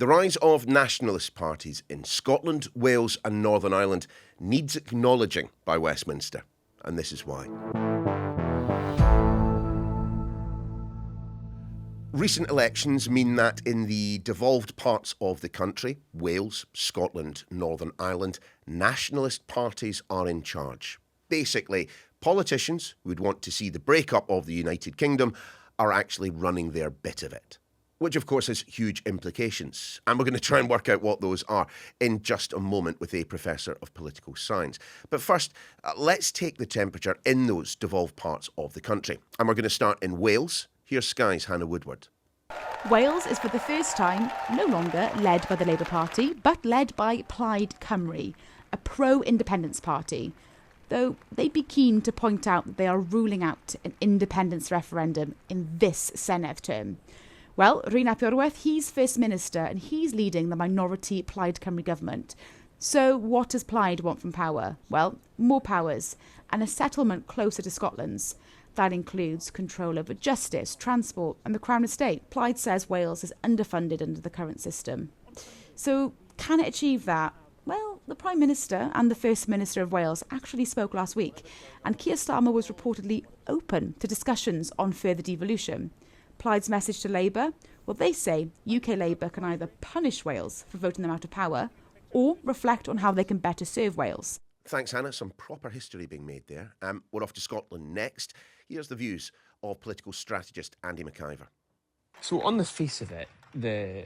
The rise of nationalist parties in Scotland, Wales and Northern Ireland needs acknowledging by Westminster, and this is why. Recent elections mean that in the devolved parts of the country, Wales, Scotland, Northern Ireland, nationalist parties are in charge. Basically, politicians who would want to see the breakup of the United Kingdom are actually running their bit of it, which of course has huge implications. And we're going to try and work out what those are in just a moment with a professor of political science. But first, let's take the temperature in those devolved parts of the country. And we're going to start in Wales. Here's Sky's Hannah Woodward. Wales is for the first time no longer led by the Labour Party, but led by Plaid Cymru, a pro-independence party. Though they'd be keen to point out that they are ruling out an independence referendum in this Senedd term. Well, Rhun ap Iorwerth, he's First Minister and he's leading the minority Plaid Cymru government. So what does Plaid want from power? Well, more powers and a settlement closer to Scotland's. That includes control over justice, transport and the Crown Estate. Plaid says Wales is underfunded under the current system. So can it achieve that? Well, the Prime Minister and the First Minister of Wales actually spoke last week, and Keir Starmer was reportedly open to discussions on further devolution. Plaid's message to Labour? Well, they say UK Labour can either punish Wales for voting them out of power or reflect on how they can better serve Wales. Thanks, Hannah. Some proper history being made there. We're off to Scotland next. Here's the views of political strategist Andy McIver. So on the face of it, the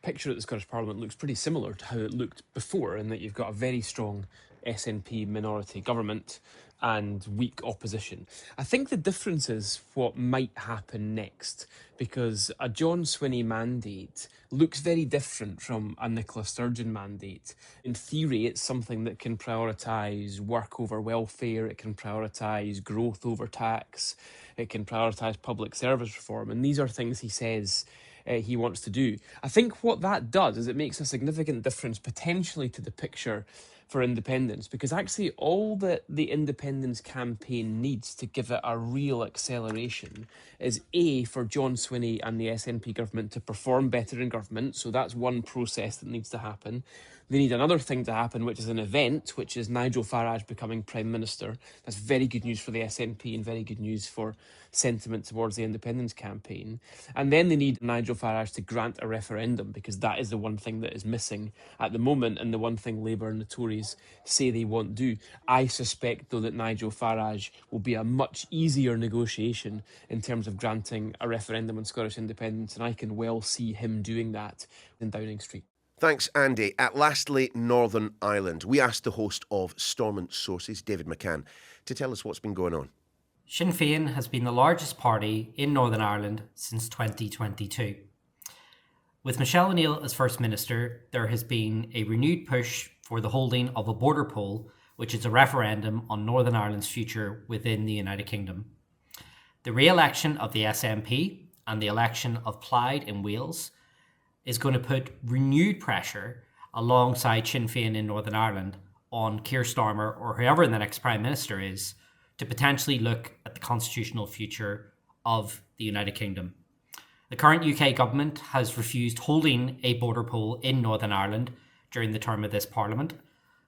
picture at the Scottish Parliament looks pretty similar to how it looked before, in that you've got a very strong SNP minority government and weak opposition. I think the difference is what might happen next, because a John Swinney mandate looks very different from a Nicola Sturgeon mandate. In theory, it's something that can prioritise work over welfare, it can prioritise growth over tax, it can prioritise public service reform, and these are things he says he wants to do. I think what that does is it makes a significant difference potentially to the picture for independence, because actually all that the independence campaign needs to give it a real acceleration is A, for John Swinney and the SNP government to perform better in government. So that's one process that needs to happen. They need another thing to happen, which is an event, which is Nigel Farage becoming Prime Minister. That's very good news for the SNP and very good news for sentiment towards the independence campaign. And then they need Nigel Farage to grant a referendum, because that is the one thing that is missing at the moment and the one thing Labour and the Tories say they won't do. I suspect, though, that Nigel Farage will be a much easier negotiation in terms of granting a referendum on Scottish independence, and I can well see him doing that in Downing Street. Thanks, Andy. Lastly, Northern Ireland. We asked the host of Stormont Sources, David McCann, to tell us what's been going on. Sinn Fein has been the largest party in Northern Ireland since 2022. With Michelle O'Neill as First Minister, there has been a renewed push for the holding of a border poll, which is a referendum on Northern Ireland's future within the United Kingdom. The re-election of the SNP and the election of Plaid in Wales is going to put renewed pressure alongside Sinn Féin in Northern Ireland on Keir Starmer, or whoever the next Prime Minister is, to potentially look at the constitutional future of the United Kingdom. The current UK government has refused holding a border poll in Northern Ireland during the term of this Parliament,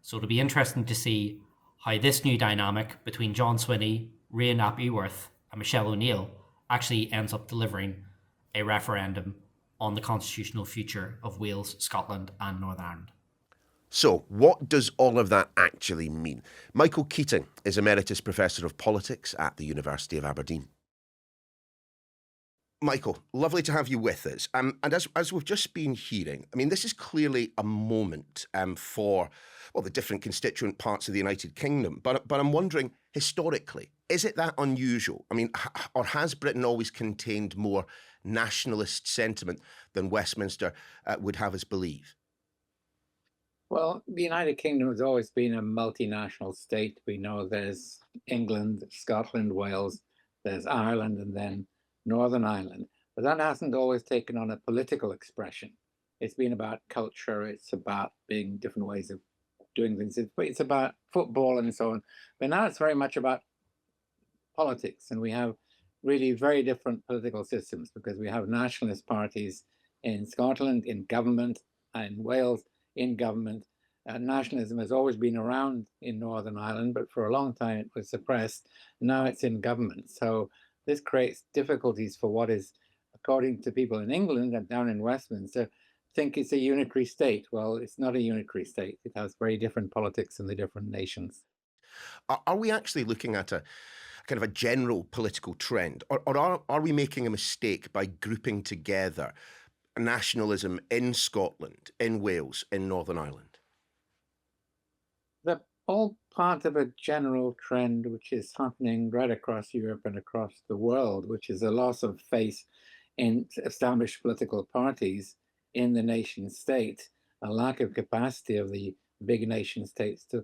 so it'll be interesting to see how this new dynamic between John Swinney, Rhun ap Iorwerth and Michelle O'Neill actually ends up delivering a referendum on the constitutional future of Wales, Scotland and Northern Ireland. So, what does all of that actually mean? Michael Keating is Emeritus Professor of Politics at the University of Aberdeen. Michael, lovely to have you with us. And as we've just been hearing, I mean, this is clearly a moment for, well, the different constituent parts of the United Kingdom. But I'm wondering, historically, is it that unusual? I mean, or has Britain always contained more nationalist sentiment than Westminster would have us believe? Well, the United Kingdom has always been a multinational state. We know there's England, Scotland, Wales, there's Ireland, and then Northern Ireland. But that hasn't always taken on a political expression. It's been about culture. It's about being different ways of doing things. It's about football and so on. But now it's very much about politics. And we have really very different political systems, because we have nationalist parties in Scotland in government, and in Wales in government. Nationalism has always been around in Northern Ireland, but for a long time it was suppressed. Now it's in government. So this creates difficulties for what is, according to people in England and down in Westminster, think it's a unitary state. Well, it's not a unitary state. It has very different politics in the different nations. Are we actually looking at a kind of a general political trend, or are we making a mistake by grouping together nationalism in Scotland, in Wales, in Northern Ireland? They're all part of a general trend which is happening right across Europe and across the world, which is a loss of faith in established political parties in the nation state, a lack of capacity of the big nation states to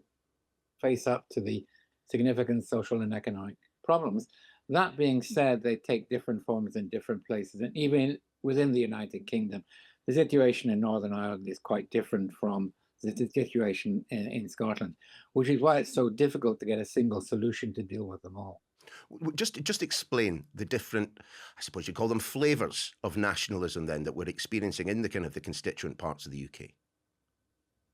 face up to the significant social and economic problems. That being said, they take different forms in different places, and even within the United Kingdom, the situation in Northern Ireland is quite different from the situation in Scotland, which is why it's so difficult to get a single solution to deal with them all. Just explain the different, I suppose you'd call them flavours of nationalism then that we're experiencing in the kind of the constituent parts of the UK.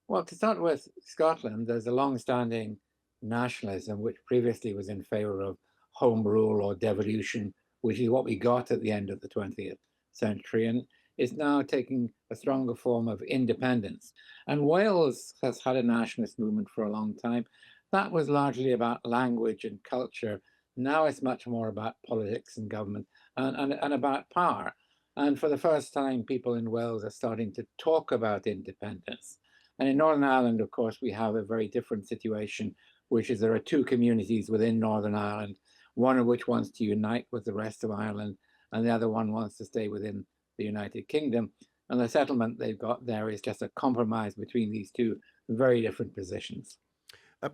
Well, to start with Scotland, there's a long-standing nationalism which previously was in favour of home rule or devolution, which is what we got at the end of the 20th century, and is now taking a stronger form of independence. And Wales has had a nationalist movement for a long time. That was largely about language and culture. Now it's much more about politics and government and about power. And for the first time, people in Wales are starting to talk about independence. And in Northern Ireland, of course, we have a very different situation, which is there are two communities within Northern Ireland, one of which wants to unite with the rest of Ireland, and the other one wants to stay within the United Kingdom. And the settlement they've got there is just a compromise between these two very different positions.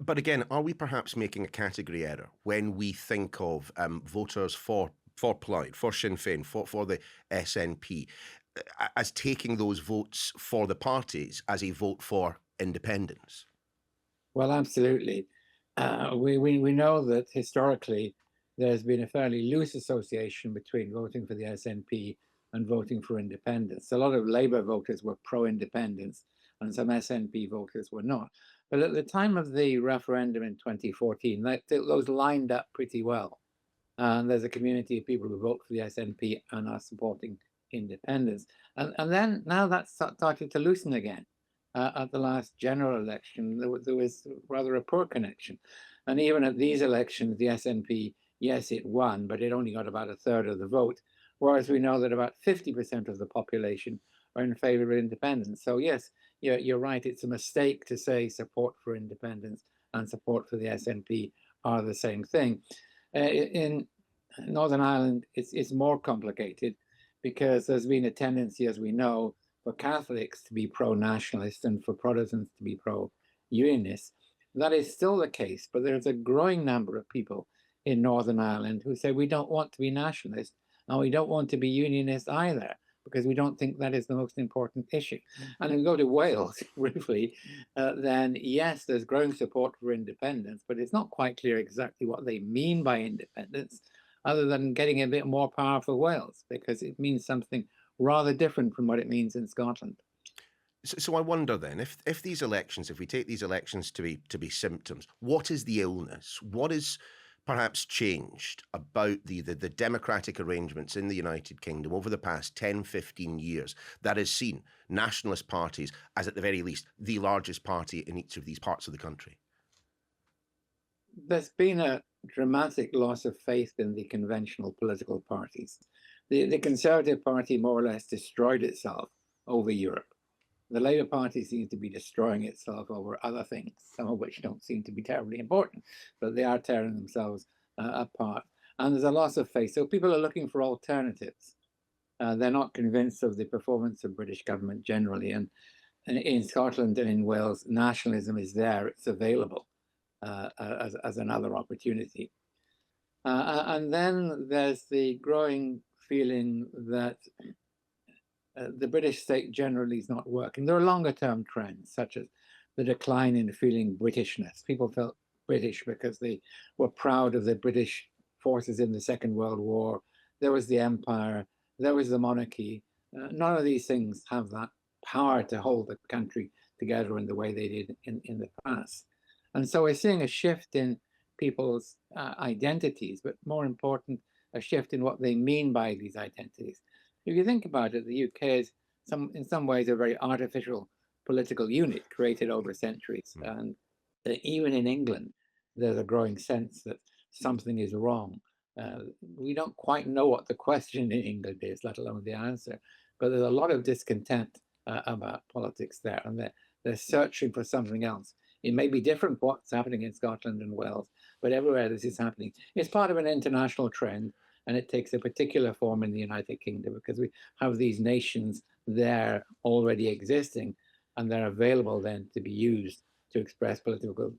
But again, are we perhaps making a category error when we think of voters for Plaid, for Sinn Fein, for the SNP, as taking those votes for the parties as a vote for independence? Well, absolutely. We know that historically there's been a fairly loose association between voting for the SNP and voting for independence. A lot of Labour voters were pro-independence and some SNP voters were not. But at the time of the referendum in 2014, those lined up pretty well. And there's a community of people who vote for the SNP and are supporting independence. And then now that's started to loosen again. At the last general election, there was rather a poor connection. And even at these elections, the SNP, yes, it won, but it only got about a third of the vote, whereas we know that about 50% of the population are in favor of independence. So yes, you're right, it's a mistake to say support for independence and support for the SNP are the same thing. In Northern Ireland, it's more complicated because there's been a tendency, as we know, for Catholics to be pro-nationalist and for Protestants to be pro-unionist. That is still the case, but there's a growing number of people in Northern Ireland who say we don't want to be nationalist and we don't want to be unionist either, because we don't think that is the most important issue. And if we go to Wales briefly, then yes, there's growing support for independence, but it's not quite clear exactly what they mean by independence, other than getting a bit more power for Wales, because it means something rather different from what it means in Scotland. So I wonder then, if these elections, if we take these elections to be symptoms, what is the illness? What is perhaps changed about the democratic arrangements in the United Kingdom over the past 10, 15 years that has seen nationalist parties as, at the very least, the largest party in each of these parts of the country? There's been a dramatic loss of faith in the conventional political parties. The Conservative Party more or less destroyed itself over Europe. The Labour Party seems to be destroying itself over other things, some of which don't seem to be terribly important, but they are tearing themselves apart. And there's a loss of faith. So people are looking for alternatives. They're not convinced of the performance of British government generally. And in Scotland and in Wales, nationalism is there. It's available as another opportunity. And then there's the growing feeling that the British state generally is not working. There are longer term trends, such as the decline in feeling Britishness. People felt British because they were proud of the British forces in the Second World War. There was the empire, there was the monarchy, None of these things have that power to hold the country together in the way they did in the past. And so we're seeing a shift in people's identities, but more important, a shift in what they mean by these identities. If you think about it, the UK is in some ways a very artificial political unit created over centuries. And even in England, there's a growing sense that something is wrong. We don't quite know what the question in England is, let alone the answer, but there's a lot of discontent about politics there, and they're searching for something else. It may be different what's happening in Scotland and Wales, but everywhere this is happening. It's part of an international trend, and it takes a particular form in the United Kingdom because we have these nations there already existing, and they're available then to be used to express political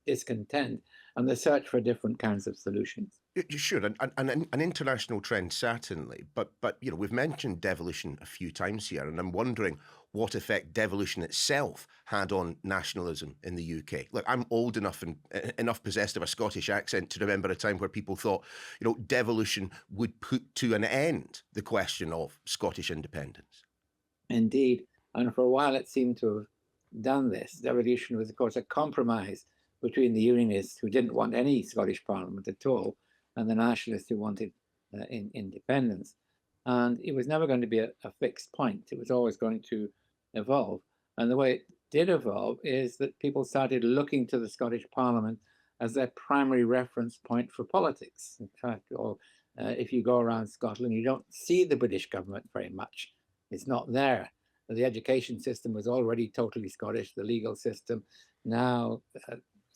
discontent and the search for different kinds of solutions. Sure, an international trend certainly, but we've mentioned devolution a few times here, and I'm wondering what effect devolution itself had on nationalism in the UK. Look, I'm old enough and enough possessed of a Scottish accent to remember a time where people thought, devolution would put to an end the question of Scottish independence. Indeed, and for a while it seemed to have done this. Devolution was, of course, a compromise between the Unionists, who didn't want any Scottish Parliament at all, and the Nationalists, who wanted independence. And it was never going to be a fixed point. It was always going to evolve. And the way it did evolve is that people started looking to the Scottish Parliament as their primary reference point for politics. In fact, if you go around Scotland, you don't see the British government very much. It's not there. The education system was already totally Scottish, the legal system. Now,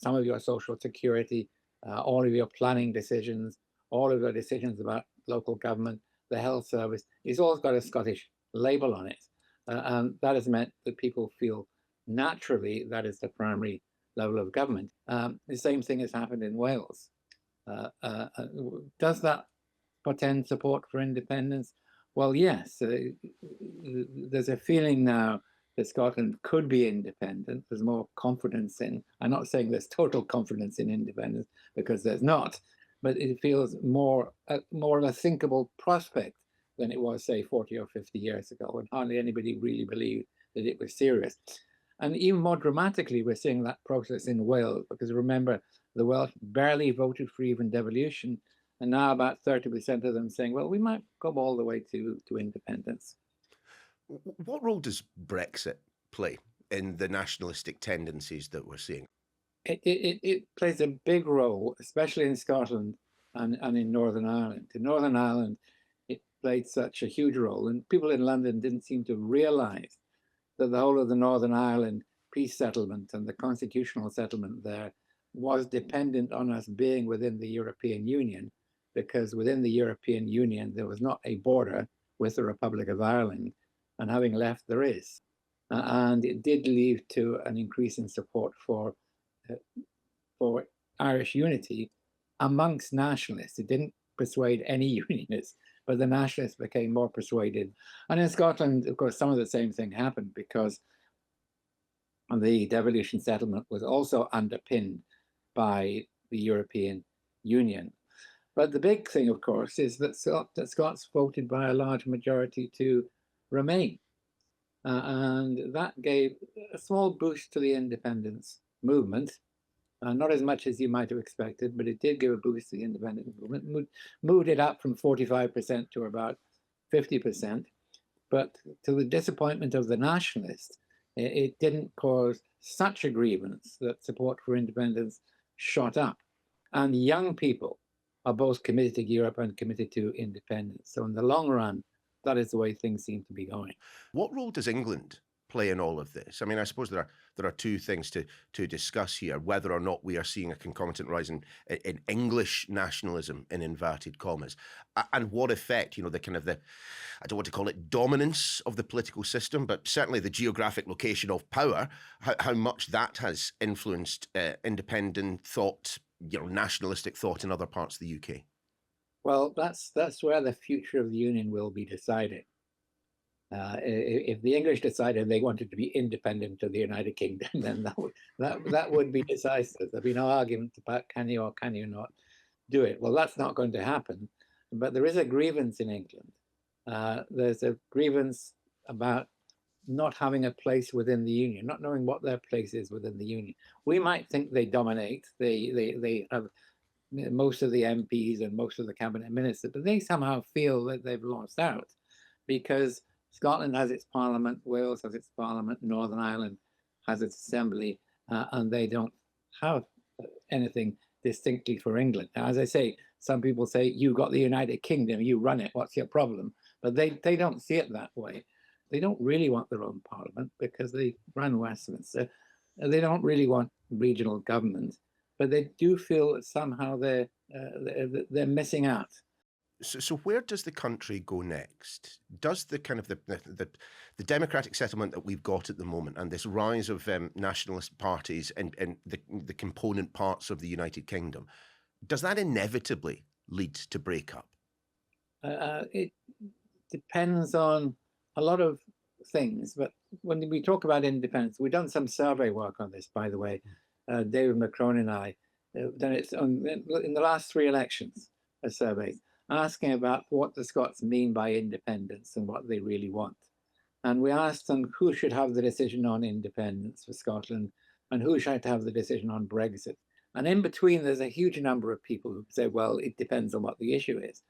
some of your social security, all of your planning decisions, all of your decisions about local government, the health service, it's all got a Scottish label on it. And that has meant that people feel naturally that is the primary level of government. The same thing has happened in Wales. Does that portend support for independence? Well, yes. There's a feeling now that Scotland could be independent. There's more confidence in, I'm not saying there's total confidence in independence, because there's not, but it feels more of a thinkable prospect than it was, say, 40 or 50 years ago, when hardly anybody really believed that it was serious. And even more dramatically, we're seeing that process in Wales, because remember, the Welsh barely voted for even devolution, and now about 30% of them saying, well, we might go all the way to independence. What role does Brexit play in the nationalistic tendencies that we're seeing? It plays a big role, especially in Scotland and in Northern Ireland. In Northern Ireland, it played such a huge role, and people in London didn't seem to realise that the whole of the Northern Ireland peace settlement and the constitutional settlement there was dependent on us being within the European Union, because within the European Union, there was not a border with the Republic of Ireland, and having left, there is. And it did lead to an increase in support for Irish unity amongst nationalists. It didn't persuade any unionists, but the nationalists became more persuaded. And in Scotland, of course, some of the same thing happened, because the devolution settlement was also underpinned by the European Union. But the big thing, of course, is that Scots voted by a large majority to remain. And that gave a small boost to the independence movement. Not as much as you might have expected, but it did give a boost to the independence movement, moved it up from 45% to about 50%. But to the disappointment of the nationalists, it didn't cause such a grievance that support for independence shot up. And young people are both committed to Europe and committed to independence. So in the long run, that is the way things seem to be going. What role does England play in all of this? I mean, I suppose there are two things to discuss here: whether or not we are seeing a concomitant rise in English nationalism, in inverted commas, and what effect, I don't want to call it dominance of the political system, but certainly the geographic location of power, how much that has influenced independent thought, nationalistic thought in other parts of the UK. Well, that's where the future of the Union will be decided. If the English decided they wanted to be independent of the United Kingdom, then that would be decisive. There'd be no argument about can you or can you not do it. Well, that's not going to happen. But there is a grievance in England There's a grievance about not having a place within the union, not knowing what their place is within the union. We might think they dominate, they have most of the MPs and most of the cabinet ministers, but they somehow feel that they've lost out because Scotland has its parliament, Wales has its parliament, Northern Ireland has its assembly, and they don't have anything distinctly for England. Now, as I say, some people say, you got the United Kingdom, you run it, what's your problem? But they don't see it that way. They don't really want their own parliament because they run Westminster. They don't really want regional government, but they do feel that somehow they're missing out. So where does the country go next? Does the kind of the democratic settlement that we've got at the moment and this rise of nationalist parties and the component parts of the United Kingdom, does that inevitably lead to breakup? It depends on a lot of things, but when we talk about independence, we've done some survey work on this, by the way. David McCrone and I done it in the last 3 elections, surveys, asking about what the Scots mean by independence and what they really want. And we asked them who should have the decision on independence for Scotland and who should have the decision on Brexit. And in between, there's a huge number of people who say, well, it depends on what the issue is.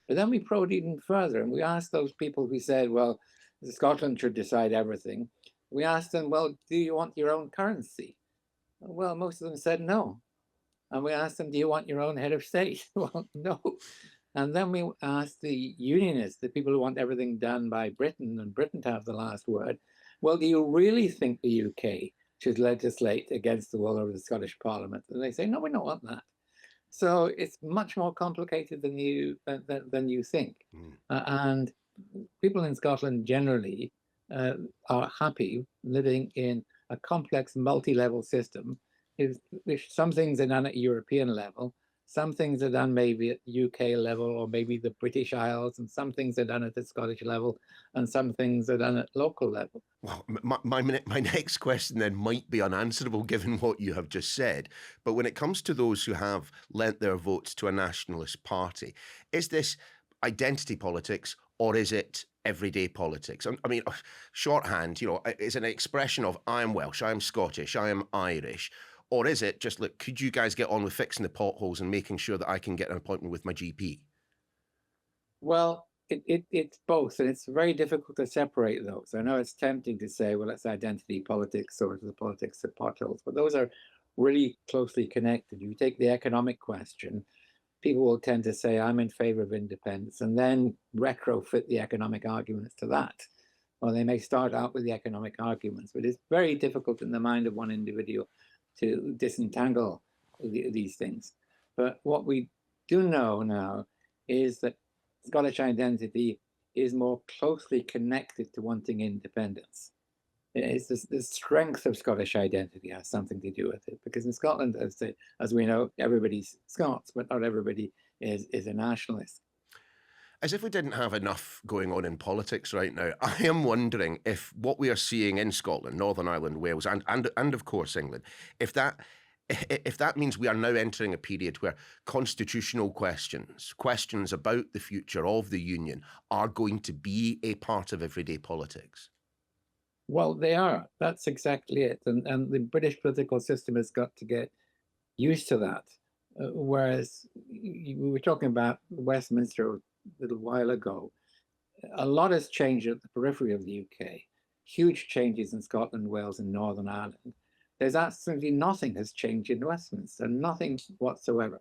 But then we probed even further and we asked those people who said, well, Scotland should decide everything. We asked them, well, do you want your own currency? Well, most of them said no. And we asked them, do you want your own head of state? Well, no. And then we asked the unionists, the people who want everything done by Britain and Britain to have the last word, well, do you really think the UK should legislate against the will of the Scottish Parliament? And they say, no, we don't want that. So it's much more complicated than you think. And people in Scotland generally are happy living in a complex multi-level system. If some things are done at European level, some things are done maybe at UK level or maybe the British Isles, and some things are done at the Scottish level, and some things are done at local level. Well, my next question then might be unanswerable given what you have just said. But when it comes to those who have lent their votes to a nationalist party, is this identity politics or is it everyday politics? I mean, shorthand, is an expression of I am Welsh, I am Scottish, I am Irish. Or is it just, look, could you guys get on with fixing the potholes and making sure that I can get an appointment with my GP? Well, it's both, and it's very difficult to separate those. I know it's tempting to say, well, it's identity politics or the politics of potholes, but those are really closely connected. You take the economic question, people will tend to say, I'm in favor of independence, and then retrofit the economic arguments to that. Or they may start out with the economic arguments, but it's very difficult in the mind of one individual to disentangle these things. But what we do know now is that Scottish identity is more closely connected to wanting independence. It's the strength of Scottish identity has something to do with it, because in Scotland, as we know, everybody's Scots, but not everybody is a nationalist. As if we didn't have enough going on in politics right now, I am wondering if what we are seeing in Scotland, Northern Ireland, Wales, and of course England, if that means we are now entering a period where constitutional questions about the future of the union are going to be a part of everyday politics. Well, they are. That's exactly it. And the British political system has got to get used to that. Whereas we were talking about Westminster a little while ago, a lot has changed at the periphery of the UK. Huge changes in Scotland, Wales, and Northern Ireland. There's absolutely nothing has changed in Westminster, nothing whatsoever.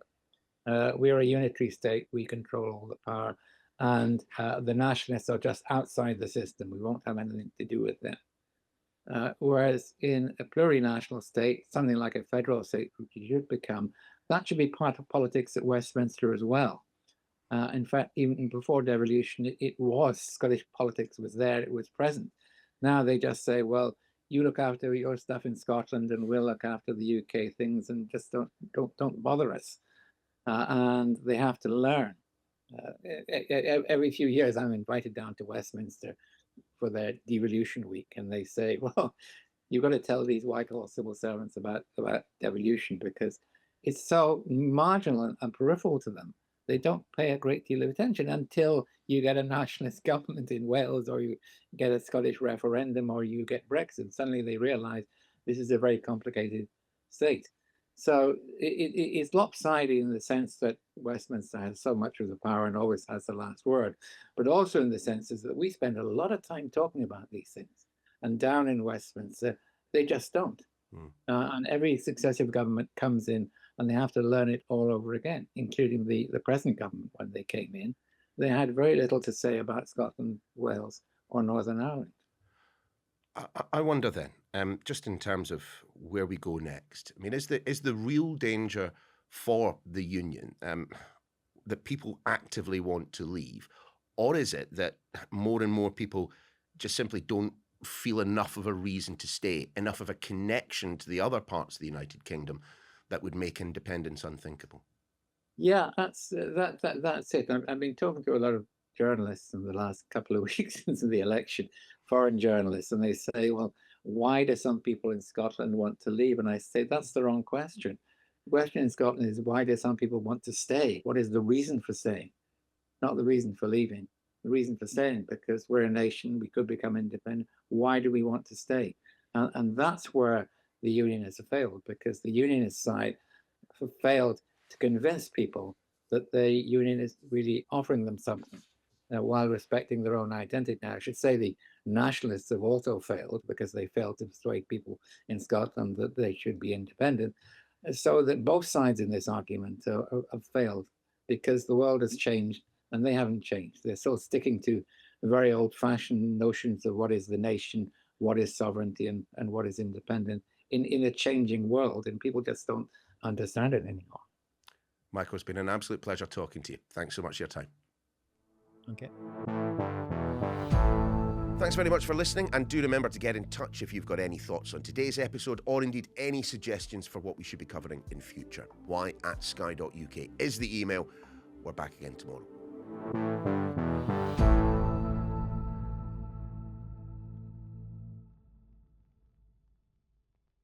We're a unitary state, we control all the power, and the nationalists are just outside the system. We won't have anything to do with them. Whereas in a plurinational state, something like a federal state, which it should become, that should be part of politics at Westminster as well. In fact, even before devolution, it was, Scottish politics was there, it was present. Now they just say, well, you look after your stuff in Scotland and we'll look after the UK things, and just don't bother us. And they have to learn. Every few years, I'm invited down to Westminster for their devolution week, and they say, well, you've got to tell these Whitehall civil servants about devolution, because it's so marginal and peripheral to them. they don't pay a great deal of attention until you get a nationalist government in Wales, or you get a Scottish referendum, or you get Brexit. Suddenly they realize this is a very complicated state. So it's lopsided in the sense that Westminster has so much of the power and always has the last word, but also in the sense is that we spend a lot of time talking about these things, and down in Westminster, they just don't. And every successive government comes in and they have to learn it all over again, including the present government when they came in. They had very little to say about Scotland, Wales, or Northern Ireland. I wonder then, just in terms of where we go next, I mean, is the real danger for the union that people actively want to leave, or is it that more and more people just simply don't feel enough of a reason to stay, enough of a connection to the other parts of the United Kingdom that would make independence unthinkable? Yeah, that's it. I've been talking to a lot of journalists in the last couple of weeks since the election, foreign journalists, and they say, well, why do some people in Scotland want to leave? And I say, that's the wrong question. The question in Scotland is, why do some people want to stay? What is the reason for staying? Not the reason for leaving. The reason for staying, because we're a nation, we could become independent. Why do we want to stay? And that's where the union has failed, because the unionist side have failed to convince people that the union is really offering them something while respecting their own identity. Now, I should say the nationalists have also failed, because they failed to persuade people in Scotland that they should be independent. So that both sides in this argument have failed, because the world has changed and they haven't changed. They're still sticking to very old-fashioned notions of what is the nation, what is sovereignty, and what is independent in a changing world, and people just don't understand it anymore. Michael, it's been an absolute pleasure talking to you. Thanks so much for your time. Okay. Thanks very much for listening, and do remember to get in touch if you've got any thoughts on today's episode, or indeed any suggestions for what we should be covering in future. why@sky.uk is the email. We're back again tomorrow.